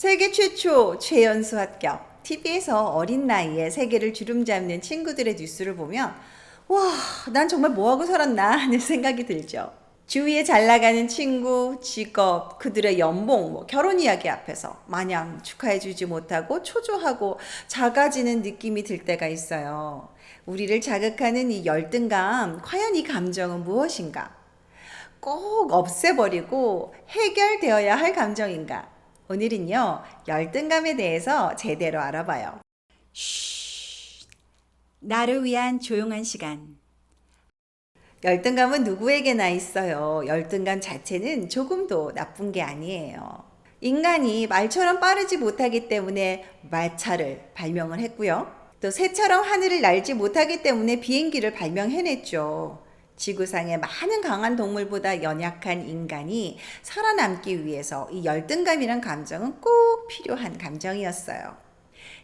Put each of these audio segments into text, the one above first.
세계 최초 최연소 합격. TV에서 어린 나이에 세계를 주름잡는 친구들의 뉴스를 보면 와, 난 정말 뭐하고 살았나 하는 생각이 들죠. 주위에 잘 나가는 친구, 직업, 그들의 연봉, 결혼 이야기 앞에서 마냥 축하해주지 못하고 초조하고 작아지는 느낌이 들 때가 있어요. 우리를 자극하는 이 열등감, 과연 이 감정은 무엇인가? 꼭 없애버리고 해결되어야 할 감정인가? 오늘은요, 열등감에 대해서 제대로 알아봐요. 쉬, 나를 위한 조용한 시간. 열등감은 누구에게나 있어요. 열등감 자체는 조금도 나쁜 게 아니에요. 인간이 말처럼 빠르지 못하기 때문에 말차를 발명을 했고요. 또 새처럼 하늘을 날지 못하기 때문에 비행기를 발명해냈죠. 지구상의 많은 강한 동물보다 연약한 인간이 살아남기 위해서 이 열등감이란 감정은 꼭 필요한 감정이었어요.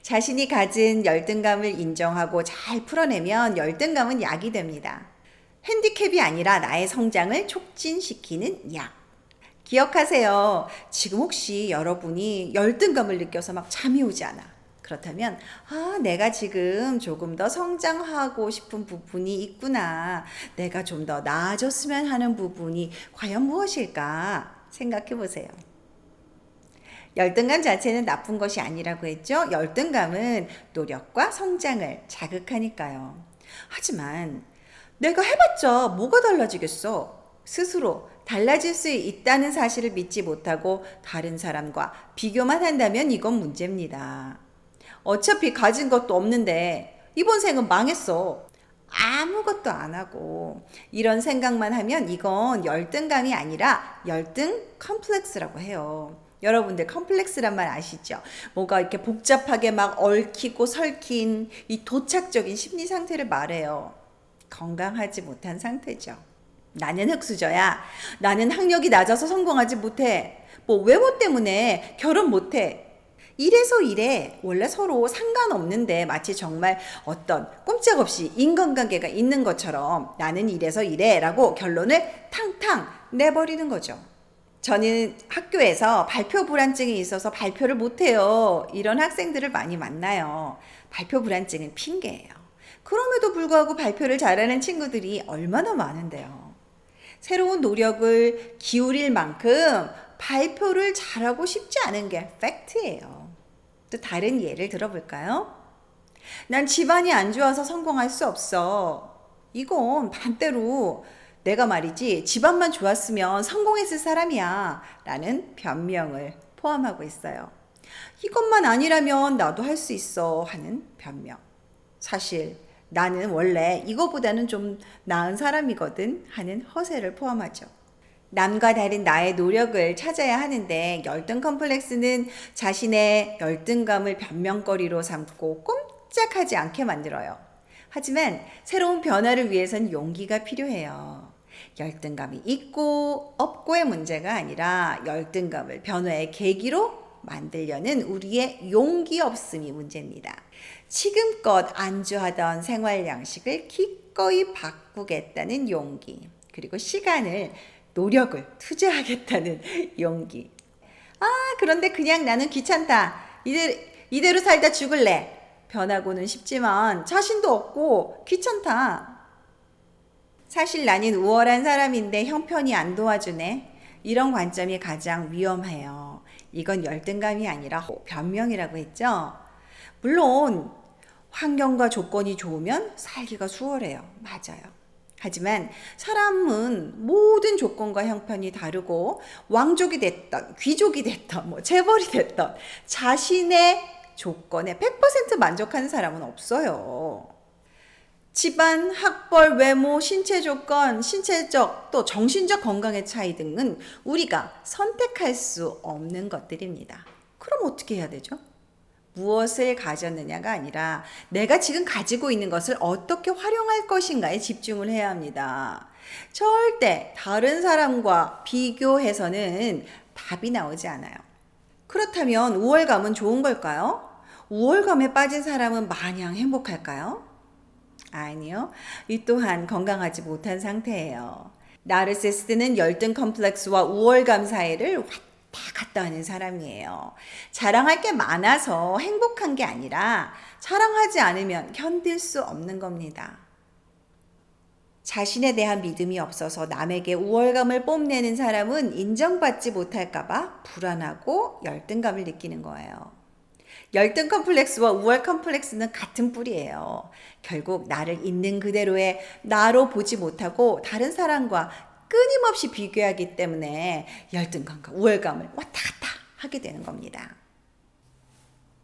자신이 가진 열등감을 인정하고 잘 풀어내면 열등감은 약이 됩니다. 핸디캡이 아니라 나의 성장을 촉진시키는 약. 기억하세요. 지금 혹시 여러분이 열등감을 느껴서 막 잠이 오지 않아. 그렇다면 내가 지금 조금 더 성장하고 싶은 부분이 있구나. 내가 좀 더 나아졌으면 하는 부분이 과연 무엇일까 생각해 보세요. 열등감 자체는 나쁜 것이 아니라고 했죠. 열등감은 노력과 성장을 자극하니까요. 하지만 내가 해봤자 뭐가 달라지겠어? 스스로 달라질 수 있다는 사실을 믿지 못하고 다른 사람과 비교만 한다면 이건 문제입니다. 어차피 가진 것도 없는데 이번 생은 망했어. 아무것도 안 하고 이런 생각만 하면 이건 열등감이 아니라 열등 컴플렉스라고 해요. 여러분들 컴플렉스란 말 아시죠? 뭔가 이렇게 복잡하게 막 얽히고 설킨 이 도착적인 심리 상태를 말해요. 건강하지 못한 상태죠. 나는 흙수저야. 나는 학력이 낮아서 성공하지 못해. 외모 때문에 결혼 못해. 이래서 이래. 원래 서로 상관없는데 마치 정말 어떤 꼼짝없이 인간관계가 있는 것처럼 나는 이래서 이래 라고 결론을 탕탕 내버리는 거죠. 저는 학교에서 발표 불안증이 있어서 발표를 못해요. 이런 학생들을 많이 만나요. 발표 불안증은 핑계예요. 그럼에도 불구하고 발표를 잘하는 친구들이 얼마나 많은데요. 새로운 노력을 기울일 만큼 발표를 잘하고 싶지 않은 게 팩트예요. 또 다른 예를 들어볼까요? 난 집안이 안 좋아서 성공할 수 없어. 이건 반대로 내가 말이지 집안만 좋았으면 성공했을 사람이야 라는 변명을 포함하고 있어요. 이것만 아니라면 나도 할 수 있어 하는 변명. 사실 나는 원래 이거보다는 좀 나은 사람이거든 하는 허세를 포함하죠. 남과 다른 나의 노력을 찾아야 하는데 열등 컴플렉스는 자신의 열등감을 변명거리로 삼고 꼼짝하지 않게 만들어요. 하지만 새로운 변화를 위해선 용기가 필요해요. 열등감이 있고 없고의 문제가 아니라 열등감을 변화의 계기로 만들려는 우리의 용기 없음이 문제입니다. 지금껏 안주하던 생활 양식을 기꺼이 바꾸겠다는 용기, 그리고 시간을 노력을 투자하겠다는 용기. 그런데 그냥 나는 귀찮다. 이대로 살다 죽을래. 변하고는 싶지만 자신도 없고 귀찮다. 사실 나는 우월한 사람인데 형편이 안 도와주네. 이런 관점이 가장 위험해요. 이건 열등감이 아니라 변명이라고 했죠. 물론 환경과 조건이 좋으면 살기가 수월해요. 맞아요. 하지만 사람은 모든 조건과 형편이 다르고 왕족이 됐던 귀족이 됐던 재벌이 됐던 자신의 조건에 100% 만족하는 사람은 없어요. 집안, 학벌, 외모, 신체 조건, 신체적 또 정신적 건강의 차이 등은 우리가 선택할 수 없는 것들입니다. 그럼 어떻게 해야 되죠? 무엇을 가졌느냐가 아니라 내가 지금 가지고 있는 것을 어떻게 활용할 것인가에 집중을 해야 합니다. 절대 다른 사람과 비교해서는 답이 나오지 않아요. 그렇다면 우월감은 좋은 걸까요? 우월감에 빠진 사람은 마냥 행복할까요? 아니요. 이 또한 건강하지 못한 상태예요. 나르시스트는 열등 컴플렉스와 우월감 사이를 다 갔다 하는 사람이에요. 자랑할 게 많아서 행복한 게 아니라 자랑하지 않으면 견딜 수 없는 겁니다. 자신에 대한 믿음이 없어서 남에게 우월감을 뽐내는 사람은 인정받지 못할까봐 불안하고 열등감을 느끼는 거예요. 열등 컴플렉스와 우월 컴플렉스는 같은 뿌리예요. 결국 나를 있는 그대로의 나로 보지 못하고 다른 사람과 끊임없이 비교하기 때문에 열등감과 우월감을 왔다 갔다 하게 되는 겁니다.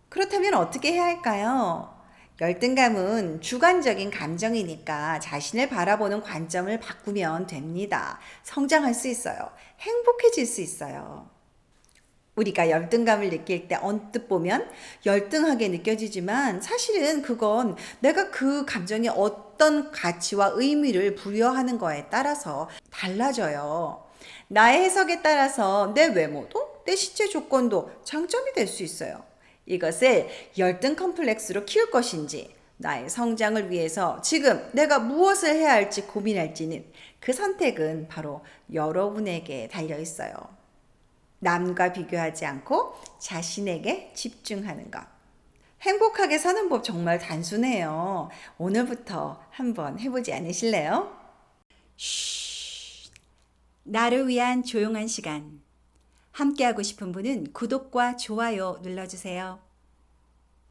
그렇다면 어떻게 해야 할까요? 열등감은 주관적인 감정이니까 자신을 바라보는 관점을 바꾸면 됩니다. 성장할 수 있어요. 행복해질 수 있어요. 우리가 열등감을 느낄 때 언뜻 보면 열등하게 느껴지지만 사실은 그건 내가 그 감정에 어떤 가치와 의미를 부여하는 거에 따라서 달라져요. 나의 해석에 따라서 내 외모도 내 신체 조건도 장점이 될 수 있어요. 이것을 열등 컴플렉스로 키울 것인지 나의 성장을 위해서 지금 내가 무엇을 해야 할지 고민할지는 그 선택은 바로 여러분에게 달려 있어요. 남과 비교하지 않고 자신에게 집중하는 것. 행복하게 사는 법 정말 단순해요. 오늘부터 한번 해보지 않으실래요? 나를 위한 조용한 시간. 함께하고 싶은 분은 구독과 좋아요 눌러주세요.